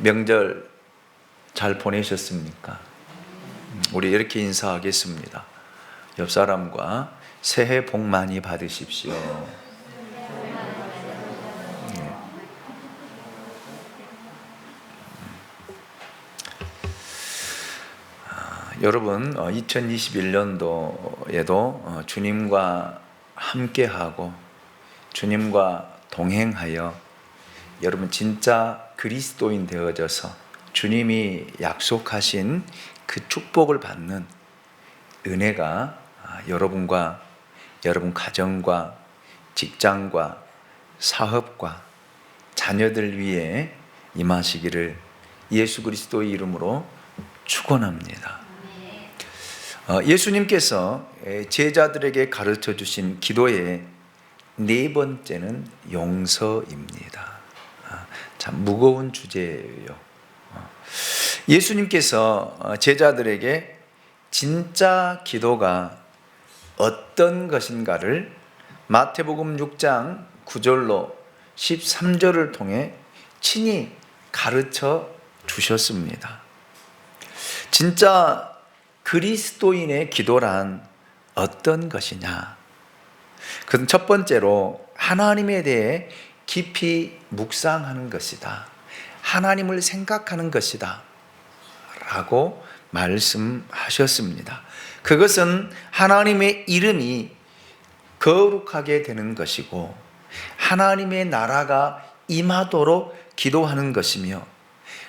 명절 잘 보내셨습니까? 우리 이렇게 인사하겠습니다. 옆 사람과 새해 복 많이 받으십시오. 여러분, 2021년도에도 주님과 함께하고 주님과 동행하여 여러분 진짜 그리스도인 되어져서 주님이 약속하신 그 축복을 받는 은혜가 여러분과 여러분 가정과 직장과 사업과 자녀들 위해 임하시기를 예수 그리스도의 이름으로 축원합니다. 예수님께서 제자들에게 가르쳐 주신 기도의 네 번째는 용서입니다. 참 무거운 주제예요. 예수님께서 제자들에게 진짜 기도가 어떤 것인가를 마태복음 6장 9절로 13절을 통해 친히 가르쳐 주셨습니다. 진짜 그리스도인의 기도란 어떤 것이냐? 그건 첫 번째로 하나님에 대해 깊이 묵상하는 것이다. 하나님을 생각하는 것이다. 라고 말씀하셨습니다. 그것은 하나님의 이름이 거룩하게 되는 것이고 하나님의 나라가 임하도록 기도하는 것이며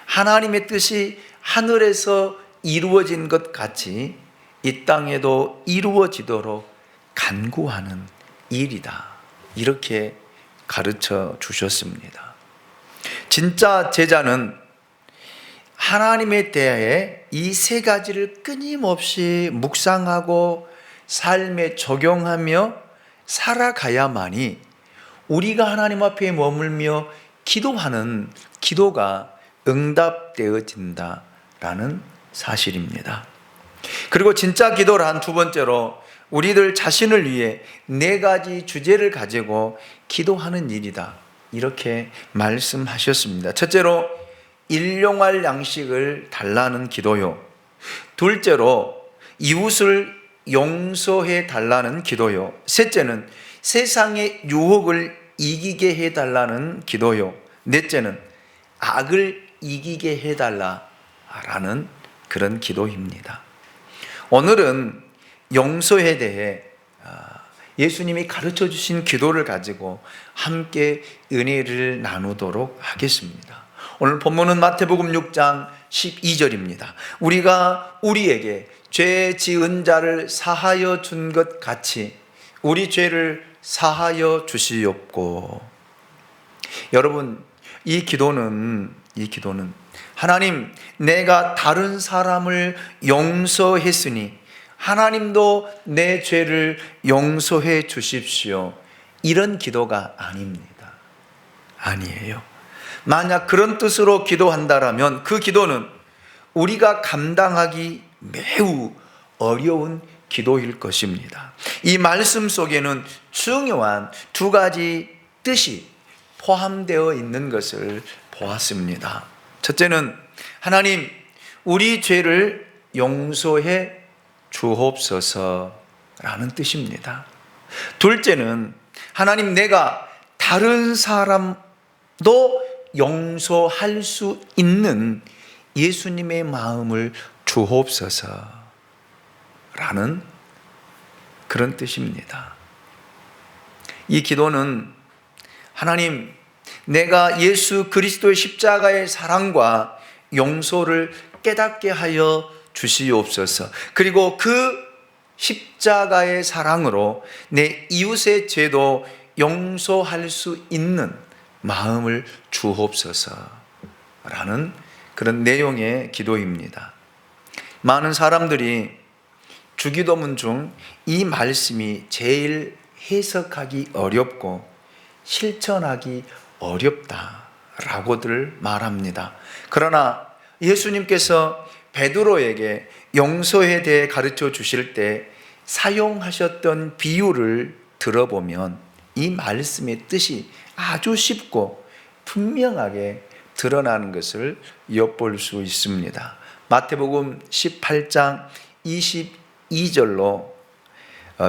하나님의 뜻이 하늘에서 이루어진 것 같이 이 땅에도 이루어지도록 간구하는 일이다. 이렇게 가르쳐 주셨습니다. 진짜 제자는 하나님에 대해 이 세 가지를 끊임없이 묵상하고 삶에 적용하며 살아가야만이 우리가 하나님 앞에 머물며 기도하는 기도가 응답되어진다라는 사실입니다. 그리고 진짜 기도란 두 번째로 우리들 자신을 위해 네 가지 주제를 가지고 기도하는 일이다. 이렇게 말씀하셨습니다. 첫째로 일용할 양식을 달라는 기도요. 둘째로 이웃을 용서해 달라는 기도요. 셋째는 세상의 유혹을 이기게 해달라는 기도요. 넷째는 악을 이기게 해달라라는 그런 기도입니다. 오늘은 용서에 대해 예수님이 가르쳐 주신 기도를 가지고 함께 은혜를 나누도록 하겠습니다. 오늘 본문은 마태복음 6장 12절입니다. 우리가 우리에게 죄 지은 자를 사하여 준 것 같이 우리 죄를 사하여 주시옵고. 여러분, 이 기도는 하나님, 내가 다른 사람을 용서했으니 하나님도 내 죄를 용서해 주십시오. 이런 기도가 아닙니다. 아니에요. 만약 그런 뜻으로 기도한다라면 그 기도는 우리가 감당하기 매우 어려운 기도일 것입니다. 이 말씀 속에는 중요한 두 가지 뜻이 포함되어 있는 것을 보았습니다. 첫째는 하나님, 우리 죄를 용서해 주옵소서라는 뜻입니다. 둘째는 하나님, 내가 다른 사람도 용서할 수 있는 예수님의 마음을 주옵소서라는 그런 뜻입니다. 이 기도는 하나님, 내가 예수 그리스도의 십자가의 사랑과 용서를 깨닫게 하여 주시옵소서. 그리고 그 십자가의 사랑으로 내 이웃의 죄도 용서할 수 있는 마음을 주옵소서라는 그런 내용의 기도입니다. 많은 사람들이 주기도문 중 이 말씀이 제일 해석하기 어렵고 실천하기 어렵다라고들 말합니다. 그러나 예수님께서 베드로에게 용서에 대해 가르쳐 주실 때 사용하셨던 비유를 들어보면 이 말씀의 뜻이 아주 쉽고 분명하게 드러나는 것을 엿볼 수 있습니다. 마태복음 18장 22절로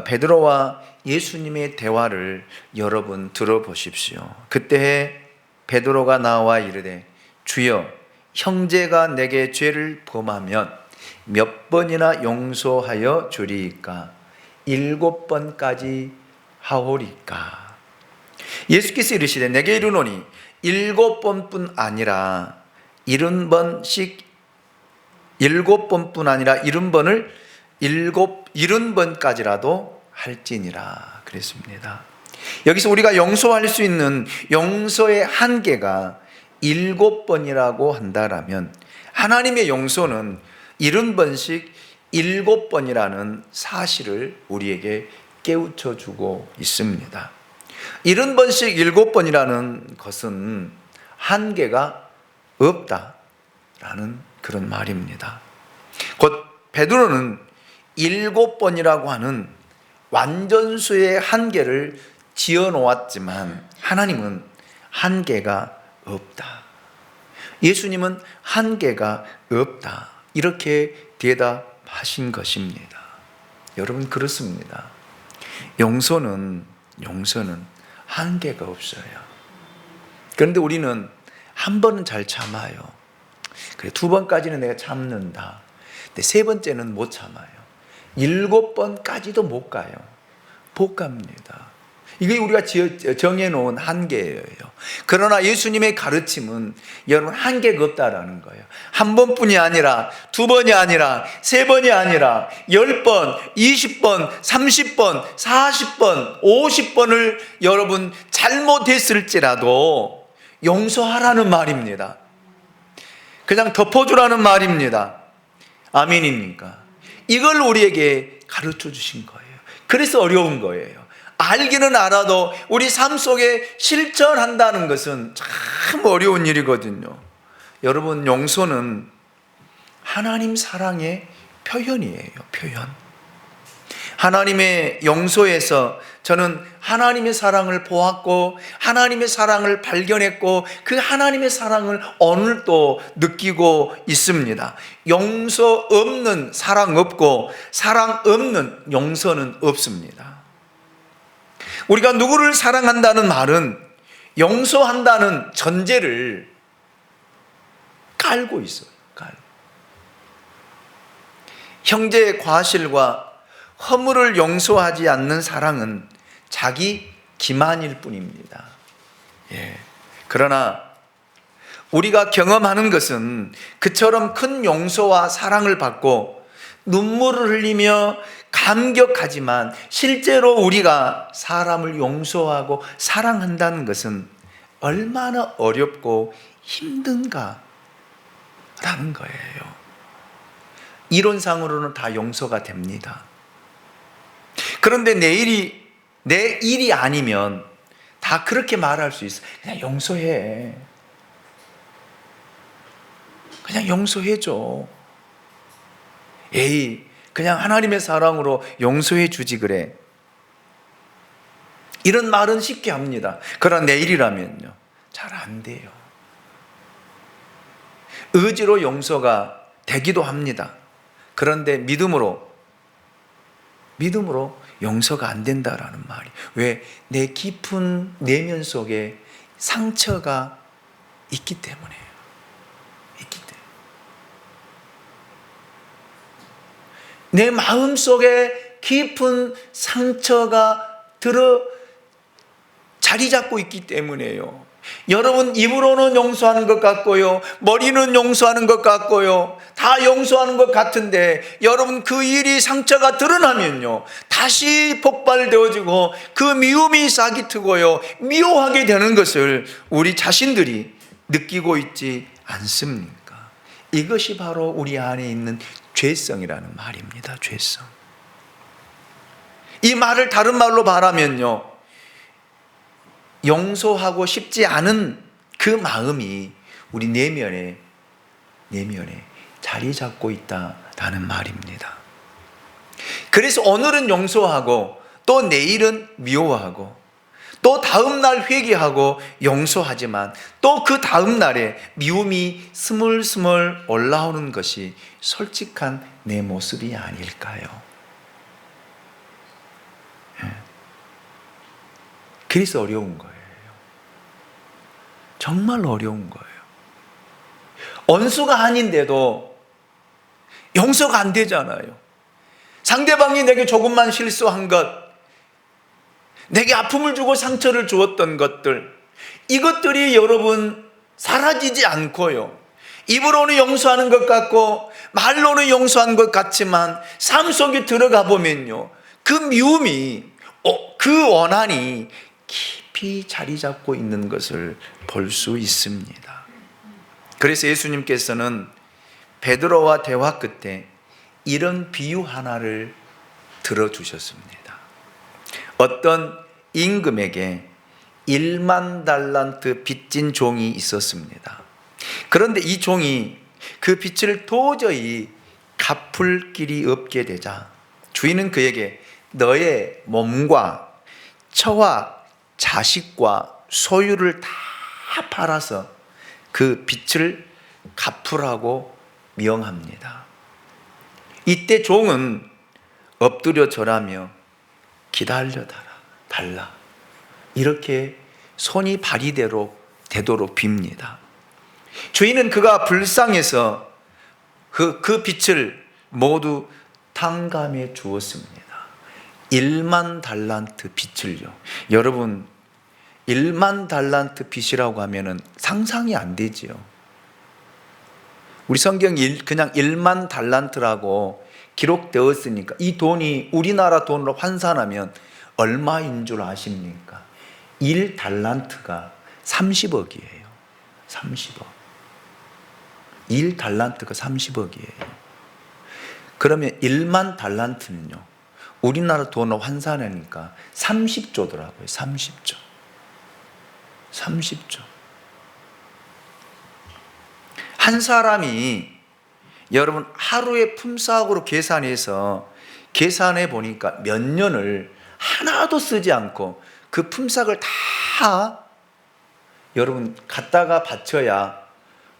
베드로와 예수님의 대화를 여러분 들어보십시오. 그때 베드로가 나와 이르되 주여, 형제가 내게 죄를 범하면 몇 번이나 용서하여 주리이까? 7번까지 하오리까? 예수께서 이르시되 내게 이르노니 7번뿐 아니라 70번씩 7번뿐 아니라 70번을 70번까지라도 할지니라 그랬습니다. 여기서 우리가 용서할 수 있는 용서의 한계가 7번이라고 한다라면 하나님의 용서는 70번씩 7번이라는 사실을 우리에게 깨우쳐 주고 있습니다. 70번씩 7번이라는 것은 한계가 없다라는 그런 말입니다. 곧 베드로는 7번이라고 하는 완전수의 한계를 지어 놓았지만 하나님은 한계가 없다. 예수님은 한계가 없다. 이렇게 대답하신 것입니다. 여러분, 그렇습니다. 용서는 한계가 없어요. 그런데 우리는 한 번은 잘 참아요. 그래, 2번까지는 내가 참는다. 근데 3번째는 못 참아요. 7번까지도 못 가요. 못 갑니다. 이게 우리가 정해놓은 한계예요. 그러나 예수님의 가르침은 여러분 한계가 없다라는 거예요. 1번뿐이 아니라 2번이 아니라 3번이 아니라 10번, 20번, 30번, 40번, 50번을 여러분 잘못했을지라도 용서하라는 말입니다. 그냥 덮어주라는 말입니다. 아멘입니까? 이걸 우리에게 가르쳐 주신 거예요. 그래서 어려운 거예요. 알기는 알아도 우리 삶 속에 실천한다는 것은 참 어려운 일이거든요. 여러분, 용서는 하나님 사랑의 표현이에요. 표현. 하나님의 용서에서 저는 하나님의 사랑을 보았고 하나님의 사랑을 발견했고 그 하나님의 사랑을 오늘도 느끼고 있습니다. 용서 없는 사랑 없고 사랑 없는 용서는 없습니다. 우리가 누구를 사랑한다는 말은 용서한다는 전제를 깔고 있어요. 형제의 과실과 허물을 용서하지 않는 사랑은 자기 기만일 뿐입니다. 그러나 우리가 경험하는 것은 그처럼 큰 용서와 사랑을 받고 눈물을 흘리며 감격하지만 실제로 우리가 사람을 용서하고 사랑한다는 것은 얼마나 어렵고 힘든가라는 거예요. 이론상으로는 다 용서가 됩니다. 그런데 내 일이 아니면 다 그렇게 말할 수 있어. 그냥 용서해. 그냥 용서해줘. 그냥 하나님의 사랑으로 용서해 주지 그래. 이런 말은 쉽게 합니다. 그러나 내 일이라면요, 잘 안 돼요. 의지로 용서가 되기도 합니다. 그런데 믿음으로 용서가 안 된다라는 말이. 왜? 내 깊은 내면 속에 상처가 있기 때문에요. 내 마음 속에 깊은 상처가 자리 잡고 있기 때문에요. 여러분, 입으로는 용서하는 것 같고요, 머리는 용서하는 것 같고요, 다 용서하는 것 같은데 여러분, 그 일이 상처가 드러나면요 다시 폭발되어지고 그 미움이 싹이 트고요 미워하게 되는 것을 우리 자신들이 느끼고 있지 않습니까? 이것이 바로 우리 안에 있는 죄성이라는 말입니다. 죄성. 이 말을 다른 말로 말하면요, 용서하고 싶지 않은 그 마음이 우리 내면에 자리 잡고 있다라는 말입니다. 그래서 오늘은 용서하고 또 내일은 미워하고 또 다음 날 회개하고 용서하지만 또 그 다음 날에 미움이 스물스물 올라오는 것이 솔직한 내 모습이 아닐까요? 그래서 어려운 거예요. 정말 어려운 거예요. 원수가 아닌데도 용서가 안 되잖아요. 상대방이 내게 조금만 실수한 것, 내게 아픔을 주고 상처를 주었던 것들, 이것들이 여러분 사라지지 않고요, 입으로는 용서하는 것 같고 말로는 용서한 것 같지만 삶 속에 들어가 보면요, 그 미움이, 그 원한이 깊이 자리 잡고 있는 것을 볼 수 있습니다. 그래서 예수님께서는 베드로와 대화 끝에 이런 비유 하나를 들어주셨습니다. 어떤 임금에게 1만 달란트 빚진 종이 있었습니다. 그런데 이 종이 그 빚을 도저히 갚을 길이 없게 되자 주인은 그에게 너의 몸과 처와 자식과 소유를 다 팔아서 그 빚을 갚으라고 명합니다. 이때 종은 엎드려 절하며 기다려 달라, 이렇게 손이 발이 되도록 빕니다. 주인은 그가 불쌍해서 그 빚을 모두 탕감해 주었습니다. 1만 달란트 빚을요. 여러분, 1만 달란트 빚이라고 하면은 상상이 안 되지요. 우리 성경이 그냥 1만 달란트라고 기록되었으니까 이 돈이 우리나라 돈으로 환산하면 얼마인 줄 아십니까? 1달란트가 30억이에요. 30억. 1달란트가 30억이에요. 그러면 1만 달란트는요, 우리나라 돈으로 환산하니까 30조더라고요. 30조. 30조. 한 사람이 여러분 하루의 품삯으로 계산해 보니까 몇 년을 하나도 쓰지 않고 그 품삯을 다 여러분 갖다가 바쳐야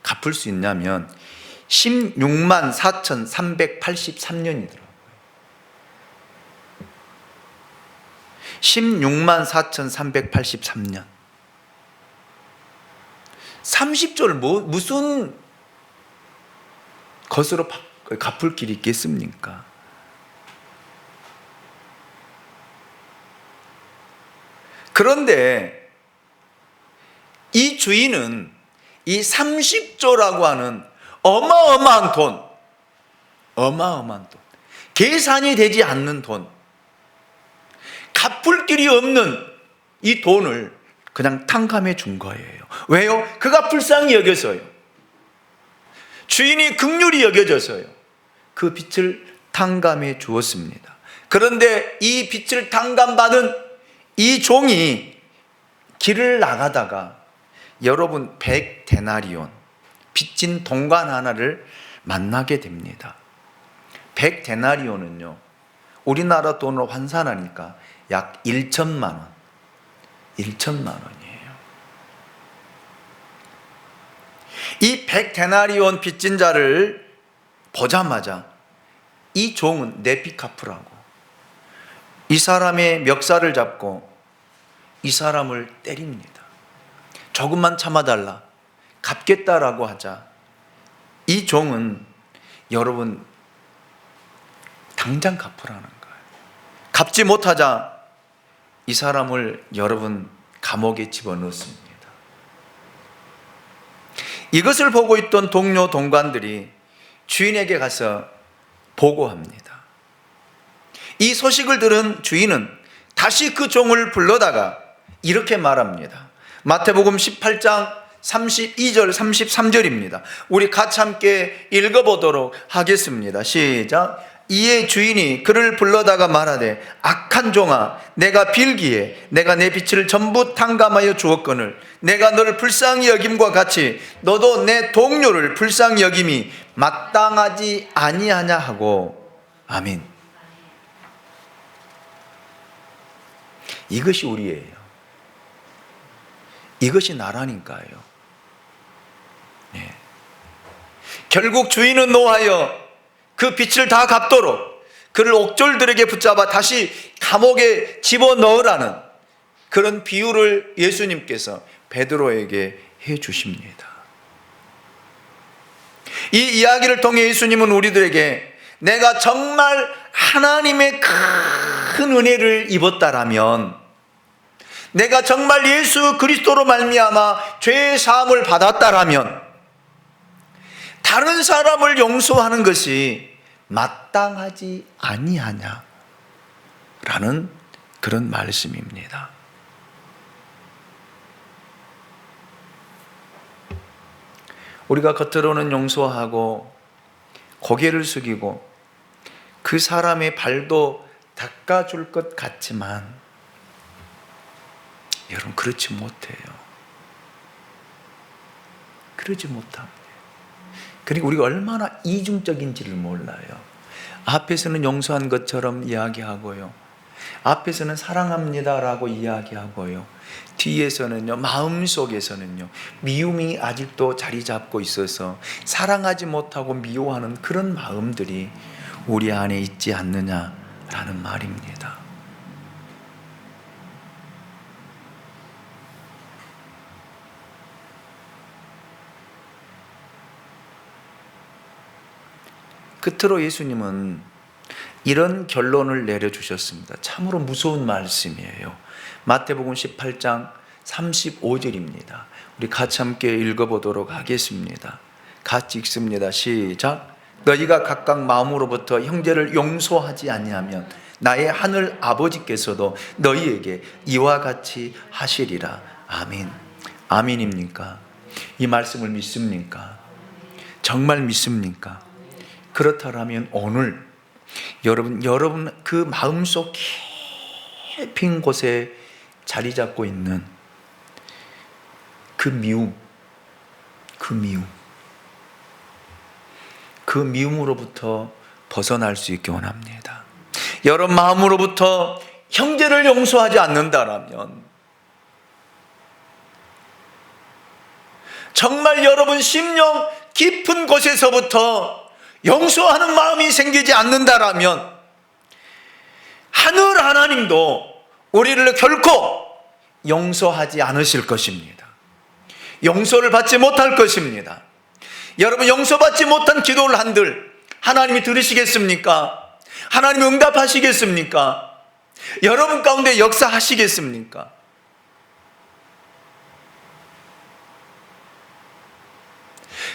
갚을 수 있냐면 16만 4,383년이더라고요. 16만 4,383년. 30조를 무슨 것으로 갚을 길이 있겠습니까? 그런데 이 주인은 이 30조라고 하는 어마어마한 돈, 계산이 되지 않는 돈, 갚을 길이 없는 이 돈을 그냥 탕감해 준 거예요. 왜요? 그가 불쌍히 여겨서요. 주인이 긍휼히 여겨져서요. 그 빚을 탕감해 주었습니다. 그런데 이 빚을 탕감받은 이 종이 길을 나가다가 여러분 100데나리온, 빚진 동관 하나를 만나게 됩니다. 100데나리온은요, 우리나라 돈으로 환산하니까 약 1천만 원. 1천만 원이에요. 이 100데나리온 빚진 자를 보자마자 이 종은 내 빚 갚으라고 이 사람의 멱살을 잡고 이 사람을 때립니다. 조금만 참아달라, 갚겠다라고 하자 이 종은 여러분 당장 갚으라는 거예요. 갚지 못하자 이 사람을 여러분 감옥에 집어넣습니다. 이것을 보고 있던 동료 동관들이 주인에게 가서 보고합니다. 이 소식을 들은 주인은 다시 그 종을 불러다가 이렇게 말합니다. 마태복음 18장 32절 33절입니다. 우리 같이 함께 읽어보도록 하겠습니다. 시작. 이에 주인이 그를 불러다가 말하되 악한 종아, 내가 빌기에 내가 내 빚을 전부 탕감하여 주었거늘 내가 너를 불쌍히 여김과 같이 너도 내 동료를 불쌍히 여김이 마땅하지 아니하냐 하고. 아멘. 이것이 우리예요. 이것이 나라니까요. 네. 결국 주인은 노하여 그 빚을 다 갚도록 그를 옥졸들에게 붙잡아 다시 감옥에 집어넣으라는 그런 비유를 예수님께서 베드로에게 해 주십니다. 이 이야기를 통해 예수님은 우리들에게 내가 정말 하나님의 큰 은혜를 입었다라면, 내가 정말 예수 그리스도로 말미암아 죄의 사함을 받았다라면 다른 사람을 용서하는 것이 마땅하지 아니하냐라는 그런 말씀입니다. 우리가 겉으로는 용서하고 고개를 숙이고 그 사람의 발도 닦아줄 것 같지만 여러분, 그렇지 못해요. 그러지 못합니다. 그리고 우리가 얼마나 이중적인지를 몰라요. 앞에서는 용서한 것처럼 이야기하고요, 앞에서는 사랑합니다라고 이야기하고요, 뒤에서는요, 마음속에서는요, 미움이 아직도 자리 잡고 있어서 사랑하지 못하고 미워하는 그런 마음들이 우리 안에 있지 않느냐라는 말입니다. 끝으로 예수님은 이런 결론을 내려주셨습니다. 참으로 무서운 말씀이에요. 마태복음 18장 35절입니다. 우리 같이 함께 읽어보도록 하겠습니다. 같이 읽습니다. 시작. 너희가 각각 마음으로부터 형제를 용서하지 아니하면 나의 하늘 아버지께서도 너희에게 이와 같이 하시리라. 아멘. 아멘입니까? 이 말씀을 믿습니까? 정말 믿습니까? 그렇다면 오늘 여러분 그 마음속 깊은 곳에 자리 잡고 있는 그 미움으로부터 벗어날 수 있기 원합니다. 여러분 마음으로부터 형제를 용서하지 않는다라면 정말 여러분 심령 깊은 곳에서부터 용서하는 마음이 생기지 않는다라면 하늘 하나님도 우리를 결코 용서하지 않으실 것입니다. 용서를 받지 못할 것입니다. 여러분, 용서받지 못한 기도를 한들 하나님이 들으시겠습니까? 하나님이 응답하시겠습니까? 여러분 가운데 역사하시겠습니까?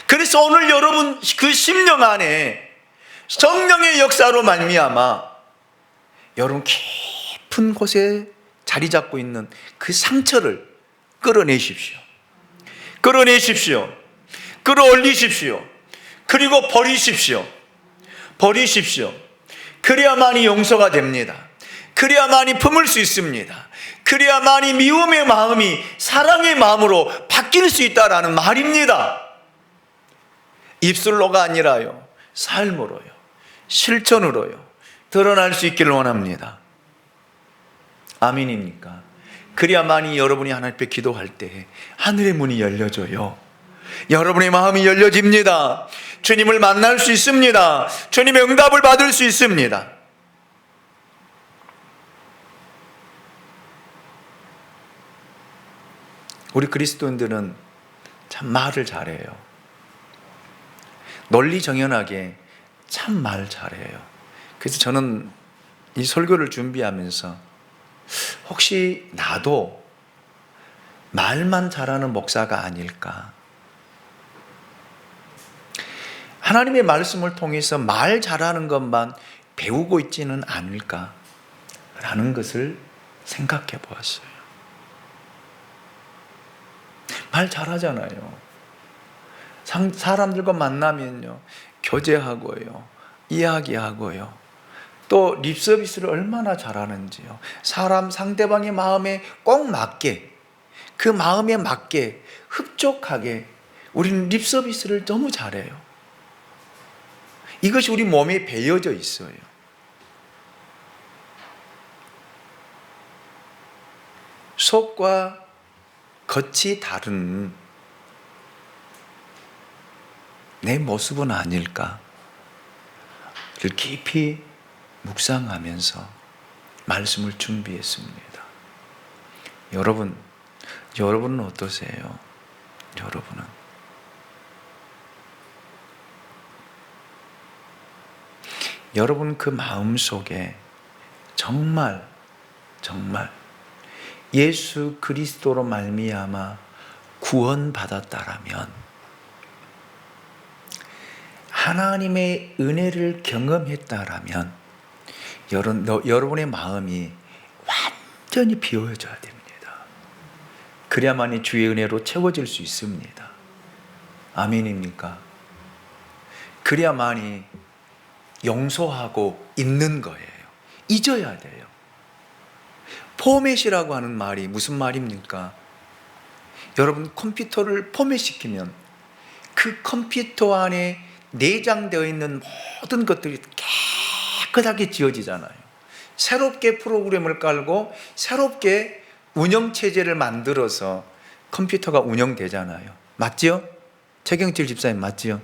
그래서 오늘 여러분 그 심령 안에 성령의 역사로 말미암아 여러분 깊은 곳에 자리 잡고 있는 그 상처를 끌어내십시오. 끌어내십시오. 끌어올리십시오. 그리고 버리십시오. 버리십시오. 그래야만이 용서가 됩니다. 그래야만이 품을 수 있습니다. 그래야만이 미움의 마음이 사랑의 마음으로 바뀔 수 있다라는 말입니다. 입술로가 아니라요, 삶으로요, 실천으로요 드러날 수 있기를 원합니다. 아멘입니까? 그래야만이 여러분이 하나님 앞에 기도할 때 하늘의 문이 열려져요. 여러분의 마음이 열려집니다. 주님을 만날 수 있습니다. 주님의 응답을 받을 수 있습니다. 우리 그리스도인들은 참 말을 잘해요. 논리정연하게 참 말 잘해요. 그래서 저는 이 설교를 준비하면서 혹시 나도 말만 잘하는 목사가 아닐까, 하나님의 말씀을 통해서 말 잘하는 것만 배우고 있지는 않을까 라는 것을 생각해 보았어요. 말 잘하잖아요. 사람들과 만나면요, 교제하고요, 이야기하고요, 또 립서비스를 얼마나 잘하는지요. 상대방의 마음에 꼭 맞게, 그 마음에 맞게 흡족하게 우리는 립서비스를 너무 잘해요. 이것이 우리 몸에 배어져 있어요. 속과 겉이 다른 내 모습은 아닐까를 깊이 묵상하면서 말씀을 준비했습니다. 여러분은 어떠세요? 여러분 그 마음 속에 정말 예수 그리스도로 말미암아 구원받았다라면, 하나님의 은혜를 경험했다라면 여러분의 마음이 완전히 비워져야 됩니다. 그래야만이 주의 은혜로 채워질 수 있습니다. 아멘입니까? 그래야만이 용서하고 잊는 거예요. 잊어야 돼요. 포맷이라고 하는 말이 무슨 말입니까? 여러분 컴퓨터를 포맷시키면 그 컴퓨터 안에 내장되어 있는 모든 것들이 깨끗하게 지워지잖아요. 새롭게 프로그램을 깔고 새롭게 운영체제를 만들어서 컴퓨터가 운영되잖아요. 맞죠? 최경칠 집사님 맞죠?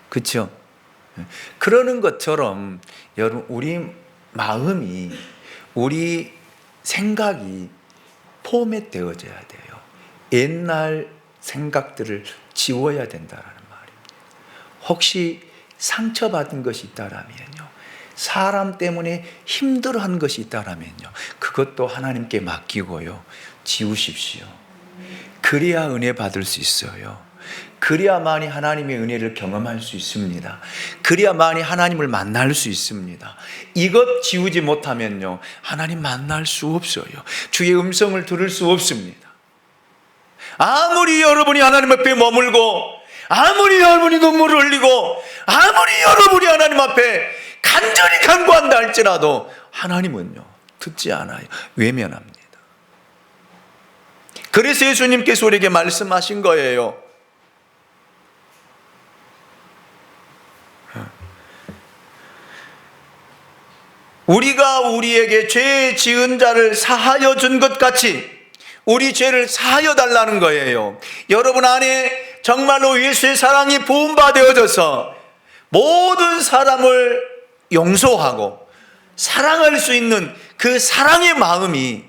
그렇죠? 그러는 것처럼 여러분 우리 마음이, 우리 생각이 포맷되어져야 돼요. 옛날 생각들을 지워야 된다라는 말입니다. 혹시 상처받은 것이 있다라면요, 사람 때문에 힘들어한 것이 있다라면요, 그것도 하나님께 맡기고요, 지우십시오. 그래야 은혜 받을 수 있어요. 그래야만이 하나님의 은혜를 경험할 수 있습니다. 그래야만이 하나님을 만날 수 있습니다. 이것 지우지 못하면요, 하나님 만날 수 없어요. 주의 음성을 들을 수 없습니다. 아무리 여러분이 하나님 앞에 머물고, 아무리 여러분이 눈물을 흘리고, 아무리 여러분이 하나님 앞에 간절히 간구한다 할지라도 하나님은요 듣지 않아요. 외면합니다. 그래서 예수님께서 우리에게 말씀하신 거예요. 우리가 우리에게 죄 지은 자를 사하여 준 것 같이 우리 죄를 사하여 달라는 거예요. 여러분 안에 정말로 예수의 사랑이 부음받아져서 모든 사람을 용서하고 사랑할 수 있는 그 사랑의 마음이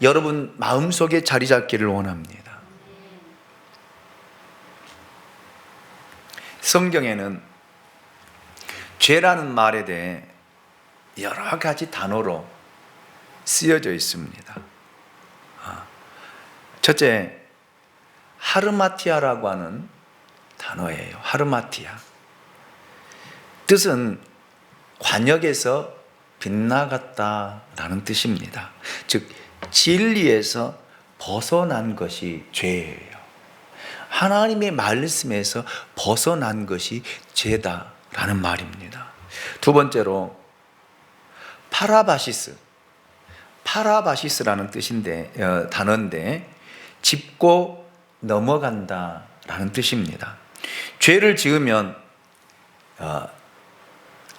여러분 마음속에 자리 잡기를 원합니다. 성경에는 죄라는 말에 대해 여러 가지 단어로 쓰여져 있습니다. 첫째, 하르마티아라고 하는 단어예요. 하르마티아. 뜻은 관역에서 빗나갔다라는 뜻입니다. 즉 진리에서 벗어난 것이 죄예요. 하나님의 말씀에서 벗어난 것이 죄다라는 말입니다. 두 번째로 파라바시스라는 뜻인데 단어인데 짚고 넘어간다라는 뜻입니다. 죄를 지으면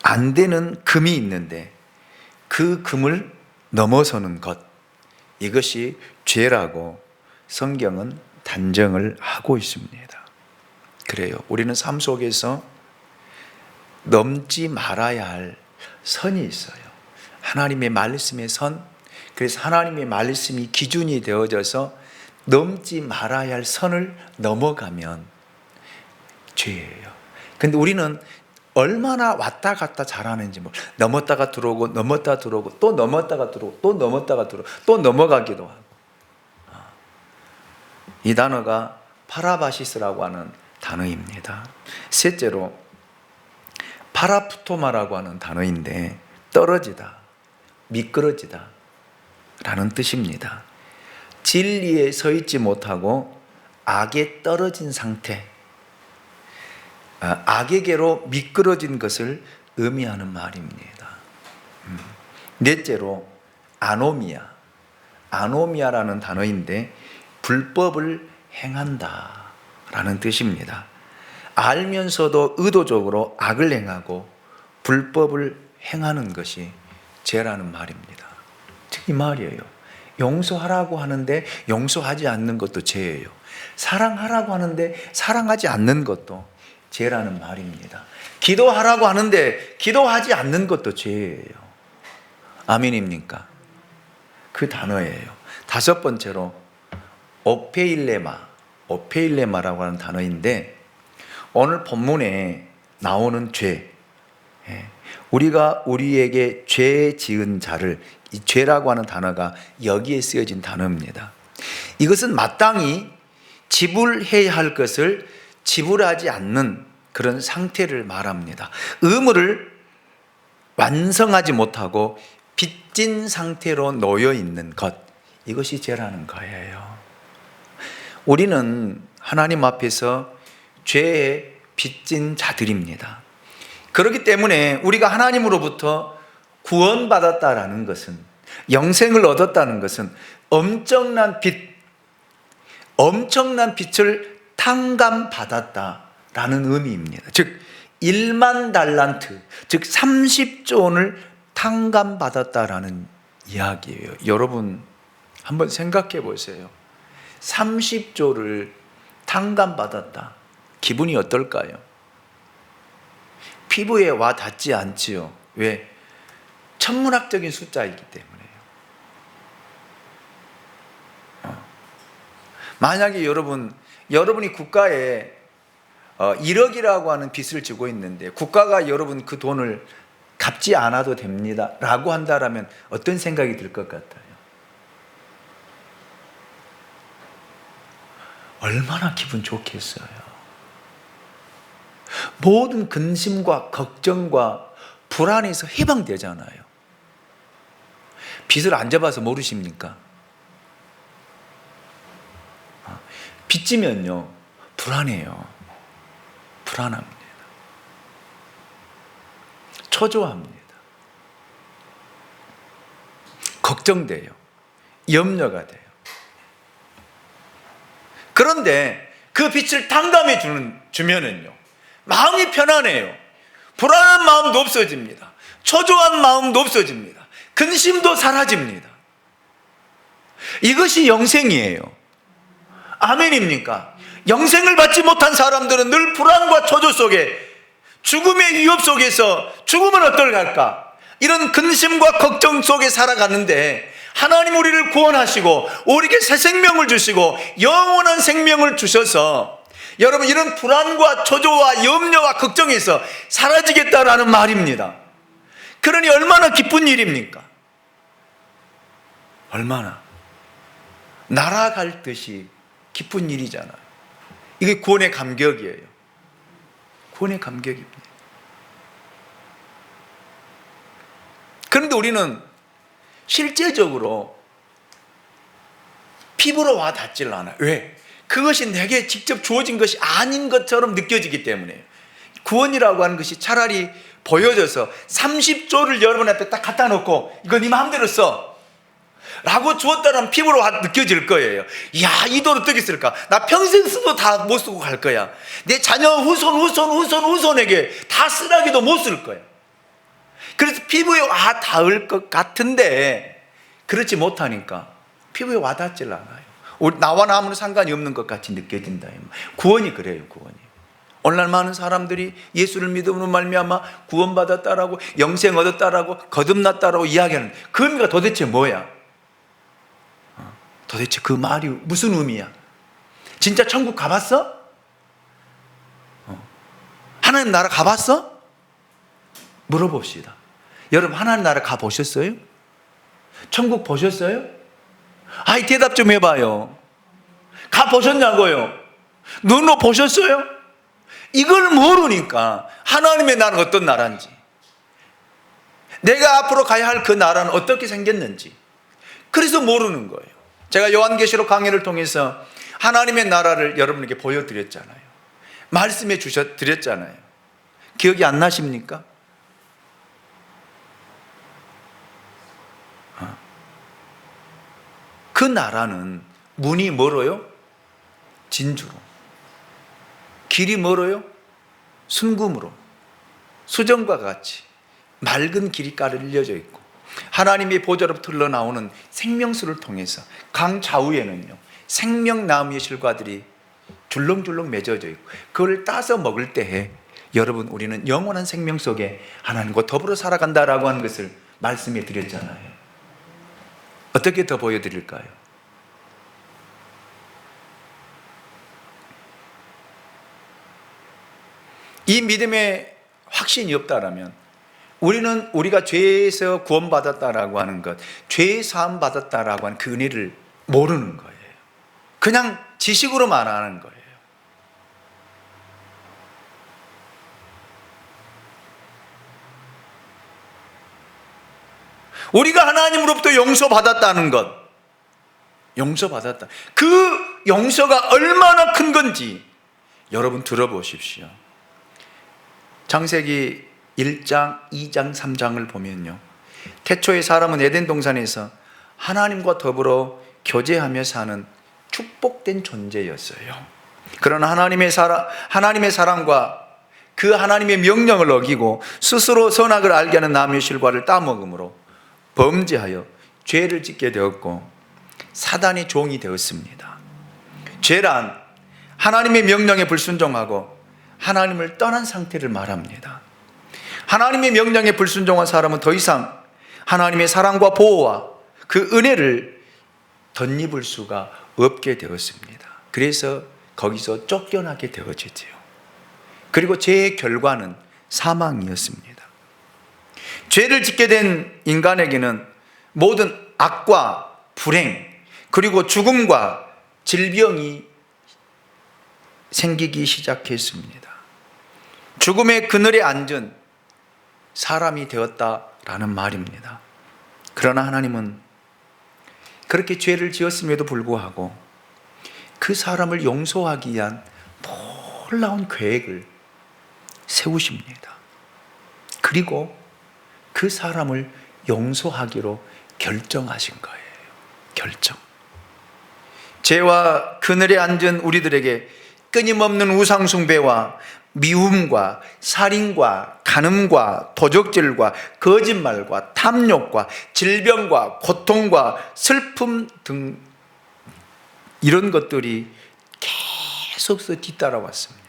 안 되는 금이 있는데 그 금을 넘어서는 것, 이것이 죄라고 성경은 단정을 하고 있습니다. 그래요. 우리는 삶 속에서 넘지 말아야 할 선이 있어요. 하나님의 말씀의 선, 그래서 하나님의 말씀이 기준이 되어져서 넘지 말아야 할 선을 넘어가면 죄예요. 근데 우리는 얼마나 왔다 갔다 잘하는지 넘었다가 들어오고 넘었다가 들어오고 또 넘었다가 들어오고 또 넘었다가 들어오고 또 넘어가기도 하고. 이 단어가 파라바시스라고 하는 단어입니다. 셋째로 파라푸토마라고 하는 단어인데 떨어지다, 미끄러지다 라는 뜻입니다. 진리에 서 있지 못하고 악에 떨어진 상태, 악에게로 미끄러진 것을 의미하는 말입니다. 넷째로 아노미아라는 단어인데 불법을 행한다 라는 뜻입니다. 알면서도 의도적으로 악을 행하고 불법을 행하는 것이 죄라는 말입니다. 즉 이 말이에요. 용서하라고 하는데 용서하지 않는 것도 죄예요. 사랑하라고 하는데 사랑하지 않는 것도 죄라는 말입니다. 기도하라고 하는데 기도하지 않는 것도 죄예요. 아멘입니까? 그 단어예요. 다섯 번째로 오페일레마라고 하는 단어인데, 오늘 본문에 나오는 죄, 우리가 우리에게 죄 지은 자를, 이 죄라고 하는 단어가 여기에 쓰여진 단어입니다. 이것은 마땅히 지불해야 할 것을 지불하지 않는 그런 상태를 말합니다. 의무를 완성하지 못하고 빚진 상태로 놓여 있는 것, 이것이 죄라는 거예요. 우리는 하나님 앞에서 죄에 빚진 자들입니다. 그렇기 때문에 우리가 하나님으로부터 구원받았다라는 것은, 영생을 얻었다는 것은 엄청난 빚을 탕감받았다라는 의미입니다. 즉 1만 달란트, 즉 30조 원을 탕감받았다라는 이야기예요. 여러분 한번 생각해 보세요. 30조를 탕감받았다. 기분이 어떨까요? 피부에 와 닿지 않지요. 왜? 천문학적인 숫자이기 때문에요. 만약에 여러분이 국가에 1억이라고 하는 빚을 지고 있는데 국가가 여러분 그 돈을 갚지 않아도 됩니다 라고 한다면 어떤 생각이 들 것 같아요? 얼마나 기분 좋겠어요. 모든 근심과 걱정과 불안에서 해방되잖아요. 빚을 안 잡아서 모르십니까? 빚지면요 불안해요. 불안합니다. 초조합니다. 걱정돼요. 염려가 돼요. 그런데 그 빚을 탕감해 주면은요 마음이 편안해요. 불안한 마음도 없어집니다. 초조한 마음도 없어집니다. 근심도 사라집니다. 이것이 영생이에요. 아멘입니까? 영생을 받지 못한 사람들은 늘 불안과 초조 속에, 죽음의 위협 속에서 죽으면 어떨까? 이런 근심과 걱정 속에 살아가는데, 하나님 우리를 구원하시고 우리에게 새 생명을 주시고 영원한 생명을 주셔서 여러분 이런 불안과 초조와 염려와 걱정에서 사라지겠다라는 말입니다. 그러니 얼마나 기쁜 일입니까? 얼마나 날아갈 듯이 기쁜 일이잖아요. 이게 구원의 감격이에요. 구원의 감격입니다. 그런데 우리는 실제적으로 피부로 와 닿질 않아요. 왜? 그것이 내게 직접 주어진 것이 아닌 것처럼 느껴지기 때문에요. 구원이라고 하는 것이 차라리 보여져서 30조를 여러분 앞에 딱 갖다 놓고 이거 네 마음대로 써 라고 주었다면 피부로 와 느껴질 거예요. 이야, 이 돈 어떻게 쓸까? 나 평생 쓰도 다 못 쓰고 갈 거야. 내 자녀 후손에게 다 쓰라기도 못 쓸 거야. 그래서 피부에 와 닿을 것 같은데 그렇지 못하니까 피부에 와 닿질 않아요. 나와 아무런 상관이 없는 것 같이 느껴진다. 구원이 그래요. 구원이. 오늘날 많은 사람들이 예수를 믿음으로 말미암아 구원받았다라고, 영생 얻었다라고, 거듭났다라고 이야기하는 그 의미가 도대체 뭐야? 도대체 그 말이 무슨 의미야? 진짜 천국 가봤어? 하나님 나라 가봤어? 물어봅시다. 여러분 하나님 나라 가보셨어요? 천국 보셨어요? 아이 대답 좀 해봐요. 가보셨냐고요? 눈으로 보셨어요? 이걸 모르니까 하나님의 나라는 어떤 나라인지, 내가 앞으로 가야 할 그 나라는 어떻게 생겼는지 그래서 모르는 거예요. 제가 요한계시록 강해를 통해서 하나님의 나라를 여러분에게 보여드렸잖아요. 말씀해 드렸잖아요. 기억이 안 나십니까? 그 나라는 문이 멀어요? 진주로. 길이 멀어요? 순금으로. 수정과 같이 맑은 길이 깔려져 있고, 하나님의 보좌로부터 흘러나오는 생명수를 통해서 강 좌우에는요 생명나무의 실과들이 줄렁줄렁 맺어져 있고, 그걸 따서 먹을 때에 여러분 우리는 영원한 생명 속에 하나님과 더불어 살아간다라고 하는 것을 말씀해 드렸잖아요. 어떻게 더 보여드릴까요? 이 믿음에 확신이 없다라면 우리는 우리가 죄에서 구원받았다라고 하는 것, 죄 사함 받았다라고 하는 그 은혜를 모르는 거예요. 그냥 지식으로만 아는 거예요. 우리가 하나님으로부터 용서받았다는 것, 용서받았다, 그 용서가 얼마나 큰 건지 여러분 들어보십시오. 창세기 1장, 2장, 3장을 보면요, 태초의 사람은 에덴 동산에서 하나님과 더불어 교제하며 사는 축복된 존재였어요. 그러나 하나님의 사랑과 그 하나님의 명령을 어기고 스스로 선악을 알게 하는 나무의 실과를 따먹음으로 범죄하여 죄를 짓게 되었고 사단의 종이 되었습니다. 죄란 하나님의 명령에 불순종하고 하나님을 떠난 상태를 말합니다. 하나님의 명령에 불순종한 사람은 더 이상 하나님의 사랑과 보호와 그 은혜를 덧입을 수가 없게 되었습니다. 그래서 거기서 쫓겨나게 되어지지요. 그리고 죄의 결과는 사망이었습니다. 죄를 짓게 된 인간에게는 모든 악과 불행, 그리고 죽음과 질병이 생기기 시작했습니다. 죽음의 그늘에 앉은 사람이 되었다라는 말입니다. 그러나 하나님은 그렇게 죄를 지었음에도 불구하고 그 사람을 용서하기 위한 놀라운 계획을 세우십니다. 그리고 그 사람을 용서하기로 결정하신 거예요. 결정. 죄와 그늘에 앉은 우리들에게 끊임없는 우상숭배와 미움과 살인과 간음과 도적질과 거짓말과 탐욕과 질병과 고통과 슬픔 등 이런 것들이 계속해서 뒤따라왔습니다.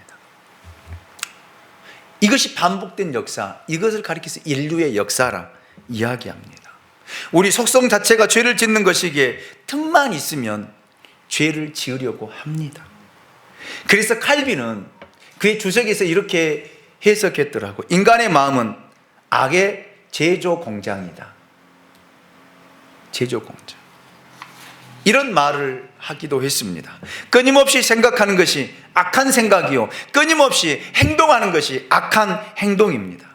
이것이 반복된 역사, 이것을 가리켜서 인류의 역사라 이야기합니다. 우리 속성 자체가 죄를 짓는 것이기에 틈만 있으면 죄를 지으려고 합니다. 그래서 칼빈은 그의 주석에서 이렇게 해석했더라고. 인간의 마음은 악의 제조 공장이다. 제조 공장. 이런 말을 하기도 했습니다. 끊임없이 생각하는 것이 악한 생각이요, 끊임없이 행동하는 것이 악한 행동입니다.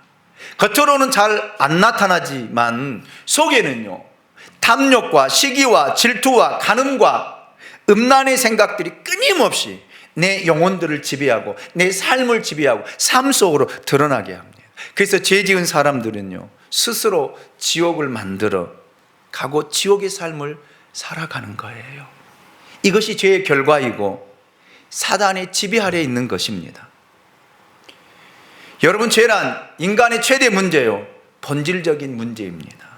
겉으로는 잘 안 나타나지만 속에는요, 탐욕과 시기와 질투와 간음과 음란의 생각들이 끊임없이 내 영혼들을 지배하고 내 삶을 지배하고 삶 속으로 드러나게 합니다. 그래서 죄 지은 사람들은요, 스스로 지옥을 만들어 가고 지옥의 삶을 살아가는 거예요. 이것이 죄의 결과이고 사단의 지배 아래에 있는 것입니다. 여러분, 죄란 인간의 최대 문제요, 본질적인 문제입니다.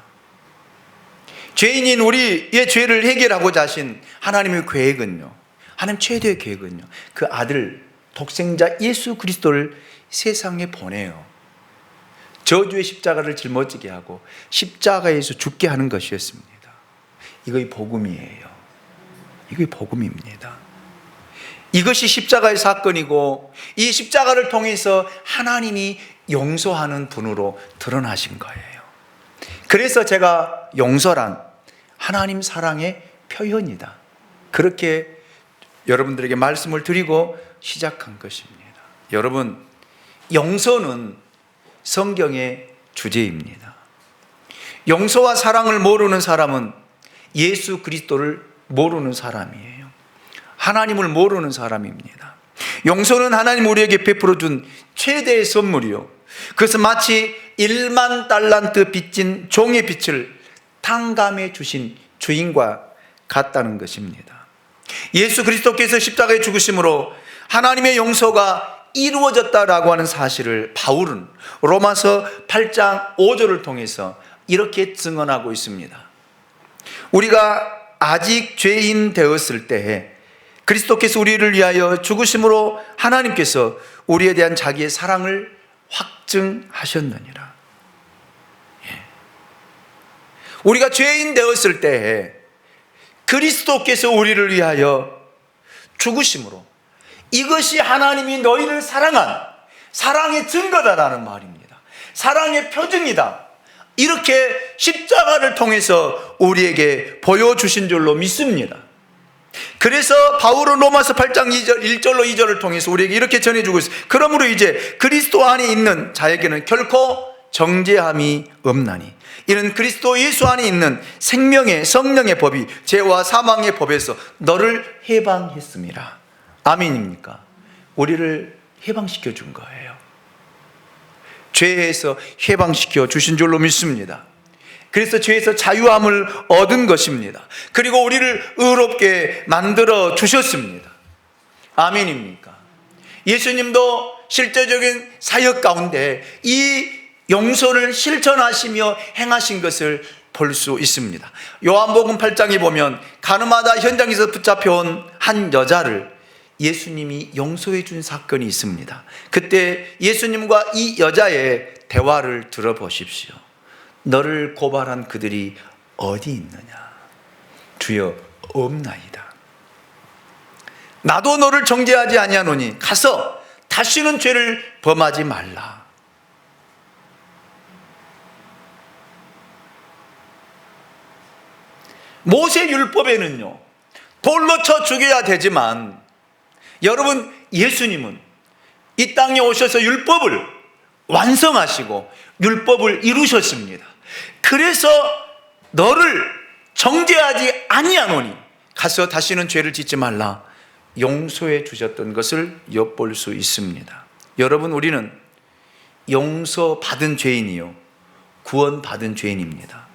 죄인인 우리의 죄를 해결하고자 하신 하나님의 계획은요, 하나님 최대의 계획은요, 그 아들 독생자 예수 그리스도를 세상에 보내요 저주의 십자가를 짊어지게 하고 십자가에서 죽게 하는 것이었습니다. 이것이 복음이에요. 이게 복음입니다. 이것이 십자가의 사건이고 이 십자가를 통해서 하나님이 용서하는 분으로 드러나신 거예요. 그래서 제가 용서란 하나님 사랑의 표현이다, 그렇게 여러분들에게 말씀을 드리고 시작한 것입니다. 여러분, 용서는 성경의 주제입니다. 용서와 사랑을 모르는 사람은 예수 그리스도를 모르는 사람이에요. 하나님을 모르는 사람입니다. 용서는 하나님 우리에게 베풀어 준 최대의 선물이요, 그것은 마치 1만 달란트 빚진 종의 빚을 탕감해 주신 주인과 같다는 것입니다. 예수 그리스도께서 십자가에 죽으심으로 하나님의 용서가 이루어졌다라고 하는 사실을 바울은 로마서 8장 5절을 통해서 이렇게 증언하고 있습니다. 우리가 아직 죄인 되었을 때에 그리스도께서 우리를 위하여 죽으심으로 하나님께서 우리에 대한 자기의 사랑을 확증하셨느니라. 우리가 죄인 되었을 때에 그리스도께서 우리를 위하여 죽으심으로, 이것이 하나님이 너희를 사랑한 사랑의 증거다라는 말입니다. 사랑의 표징이다. 이렇게 십자가를 통해서 우리에게 보여주신 줄로 믿습니다. 그래서 바울은 로마서 8장 1절로 2절을 통해서 우리에게 이렇게 전해주고 있어요. 그러므로 이제 그리스도 안에 있는 자에게는 결코 정죄함이 없나니 이는 그리스도 예수 안에 있는 생명의 성령의 법이 죄와 사망의 법에서 너를 해방했습니다. 아멘입니까? 우리를 해방시켜 준 거예요. 죄에서 해방시켜 주신 줄로 믿습니다. 그래서 죄에서 자유함을 얻은 것입니다. 그리고 우리를 의롭게 만들어 주셨습니다. 아멘입니까? 예수님도 실제적인 사역 가운데 이 용서를 실천하시며 행하신 것을 볼 수 있습니다. 요한복음 8장에 보면 가늠하다 현장에서 붙잡혀온 한 여자를 예수님이 용서해 준 사건이 있습니다. 그때 예수님과 이 여자의 대화를 들어보십시오. 너를 고발한 그들이 어디 있느냐? 주여 없나이다. 나도 너를 정죄하지 아니하노니 가서 다시는 죄를 범하지 말라. 모세 율법에는요, 돌로 쳐 죽여야 되지만 여러분, 예수님은 이 땅에 오셔서 율법을 완성하시고 율법을 이루셨습니다. 그래서 너를 정죄하지 아니하노니 가서 다시는 죄를 짓지 말라 용서해 주셨던 것을 엿볼 수 있습니다. 여러분, 우리는 용서받은 죄인이요 구원받은 죄인입니다.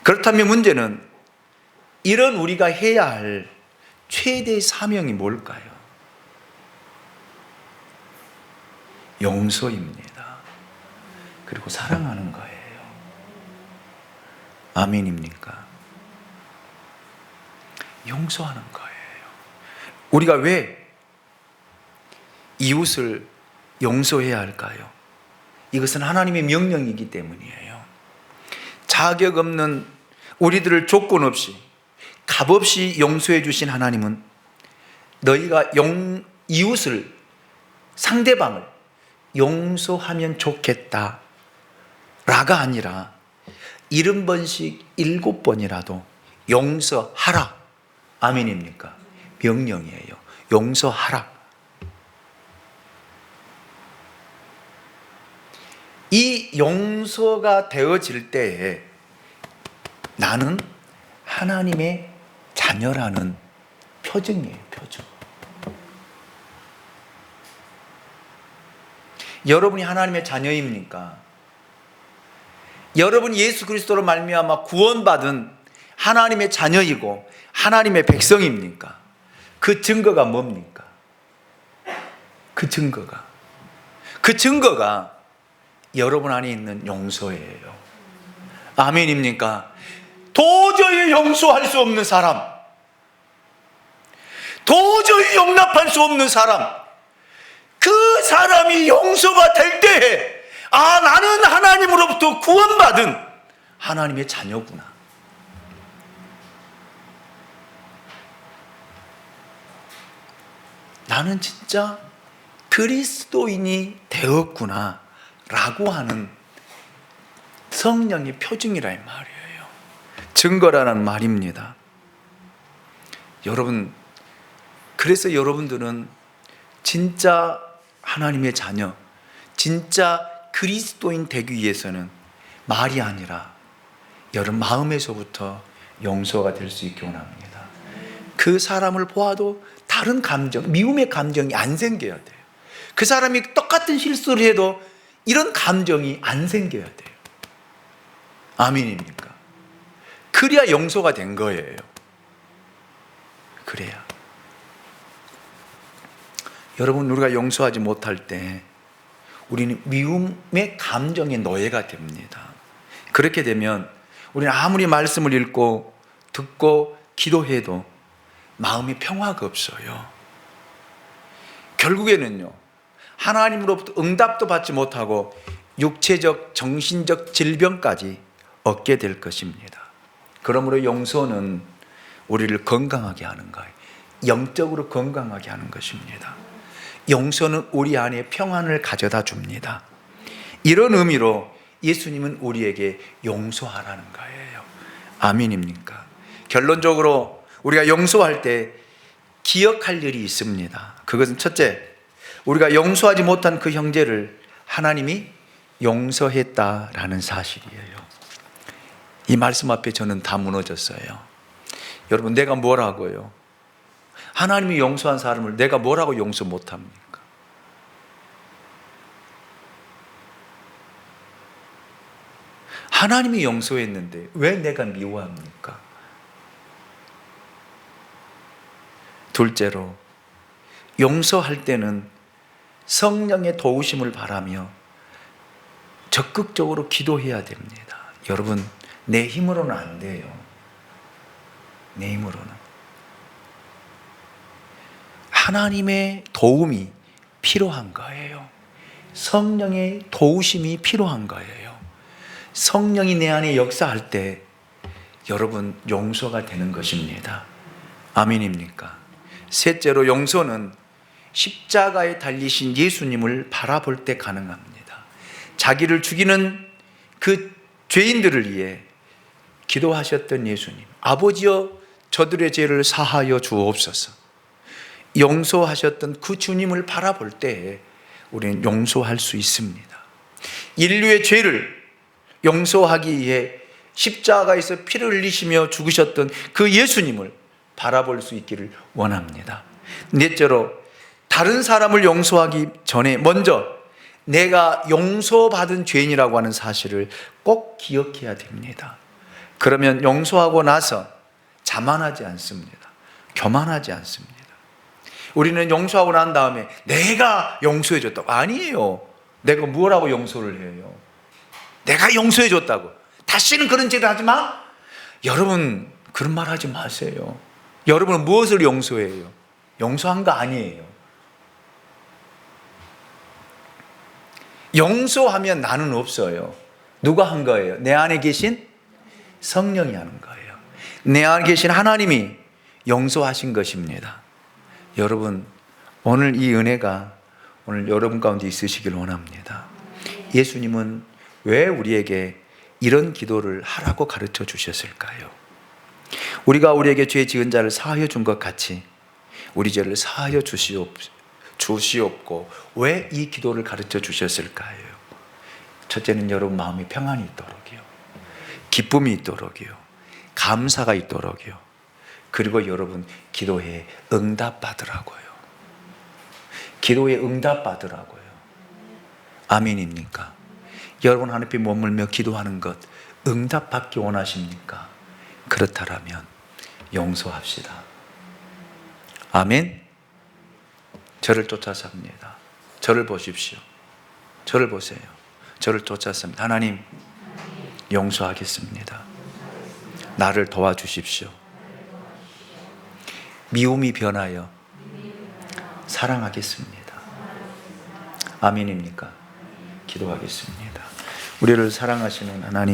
그렇다면 문제는 이런 우리가 해야 할 최대의 사명이 뭘까요? 용서입니다. 그리고 사랑하는 거예요. 아멘입니까? 용서하는 거예요. 우리가 왜 이웃을 용서해야 할까요? 이것은 하나님의 명령이기 때문이에요. 자격 없는 우리들을 조건 없이 값없이 용서해 주신 하나님은 너희가 이웃을, 상대방을 용서하면 좋겠다 라가 아니라 70번씩 7번이라도 용서하라. 아멘입니까? 명령이에요. 용서하라. 이 용서가 되어질 때에 나는 하나님의 자녀라는 표징이에요. 표징. 여러분이 하나님의 자녀입니까? 여러분 예수 그리스도로 말미암아 구원받은 하나님의 자녀이고 하나님의 백성입니까? 그 증거가 뭡니까? 그 증거가 여러분 안에 있는 용서예요. 아멘입니까? 도저히 용서할 수 없는 사람, 도저히 용납할 수 없는 사람, 그 사람이 용서가 될 때에 나는 하나님으로부터 구원받은 하나님의 자녀구나. 나는 진짜 그리스도인이 되었구나 라고 하는 성령의 표징이라 이 말이에요. 증거라는 말입니다. 여러분, 그래서 여러분들은 진짜 하나님의 자녀, 진짜 그리스도인 되기 위해서는 말이 아니라 여러분 마음에서부터 용서가 될 수 있기 원합니다. 그 사람을 보아도 다른 감정, 미움의 감정이 안 생겨야 돼요. 그 사람이 똑같은 실수를 해도 이런 감정이 안 생겨야 돼요. 아멘입니까? 그래야 용서가 된 거예요. 그래야. 여러분, 우리가 용서하지 못할 때 우리는 미움의 감정의 노예가 됩니다. 그렇게 되면 우리는 아무리 말씀을 읽고 듣고 기도해도 마음의 평화가 없어요. 결국에는요, 하나님으로부터 응답도 받지 못하고 육체적, 정신적 질병까지 얻게 될 것입니다. 그러므로 용서는 우리를 건강하게 하는 거예요. 영적으로 건강하게 하는 것입니다. 용서는 우리 안에 평안을 가져다 줍니다. 이런 의미로 예수님은 우리에게 용서하라는 거예요. 아멘입니까? 결론적으로 우리가 용서할 때 기억할 일이 있습니다. 그것은 첫째, 우리가 용서하지 못한 그 형제를 하나님이 용서했다라는 사실이에요. 이 말씀 앞에 저는 다 무너졌어요. 여러분, 내가 뭐라고요? 하나님이 용서한 사람을 내가 뭐라고 용서 못합니까? 하나님이 용서했는데 왜 내가 미워합니까? 둘째로, 용서할 때는 성령의 도우심을 바라며 적극적으로 기도해야 됩니다. 여러분, 내 힘으로는 안 돼요. 내 힘으로는. 하나님의 도움이 필요한 거예요. 성령의 도우심이 필요한 거예요. 성령이 내 안에 역사할 때 여러분, 용서가 되는 것입니다. 아멘입니까? 셋째로, 용서는 십자가에 달리신 예수님을 바라볼 때 가능합니다. 자기를 죽이는 그 죄인들을 위해 기도하셨던 예수님, 아버지여 저들의 죄를 사하여 주옵소서, 용서하셨던 그 주님을 바라볼 때 우리는 용서할 수 있습니다. 인류의 죄를 용서하기 위해 십자가에서 피를 흘리시며 죽으셨던 그 예수님을 바라볼 수 있기를 원합니다. 넷째로, 다른 사람을 용서하기 전에 먼저 내가 용서받은 죄인이라고 하는 사실을 꼭 기억해야 됩니다. 그러면 용서하고 나서 자만하지 않습니다. 교만하지 않습니다. 우리는 용서하고 난 다음에 내가 용서해줬다고. 아니에요. 내가 뭐라고 용서를 해요? 내가 용서해줬다고. 다시는 그런 죄를 하지 마. 여러분, 그런 말 하지 마세요. 여러분은 무엇을 용서해요? 용서한 거 아니에요. 용서하면 나는 없어요. 누가 한 거예요? 내 안에 계신 성령이 하는 거예요. 내 안에 계신 하나님이 용서하신 것입니다. 여러분, 오늘 이 은혜가 오늘 여러분 가운데 있으시길 원합니다. 예수님은 왜 우리에게 이런 기도를 하라고 가르쳐 주셨을까요? 우리가 우리에게 죄 지은 자를 사하여 준 것 같이 우리 죄를 사하여 주시옵고 왜 이 기도를 가르쳐 주셨을까요? 첫째는 여러분 마음에 평안이 있도록이요, 기쁨이 있도록이요, 감사가 있도록이요, 그리고 여러분 기도에 응답받으라고요. 기도에 응답받으라고요. 아멘입니까? 여러분 하나님 앞에 머물며 기도하는 것 응답받기 원하십니까? 그렇다면 용서합시다. 아멘. 저를 쫓아서 합니다. 저를 보십시오. 저를 보세요. 저를 쫓았습니다. 하나님, 용서하겠습니다. 나를 도와주십시오. 미움이 변하여 사랑하겠습니다. 아멘입니까? 기도하겠습니다. 우리를 사랑하시는 하나님,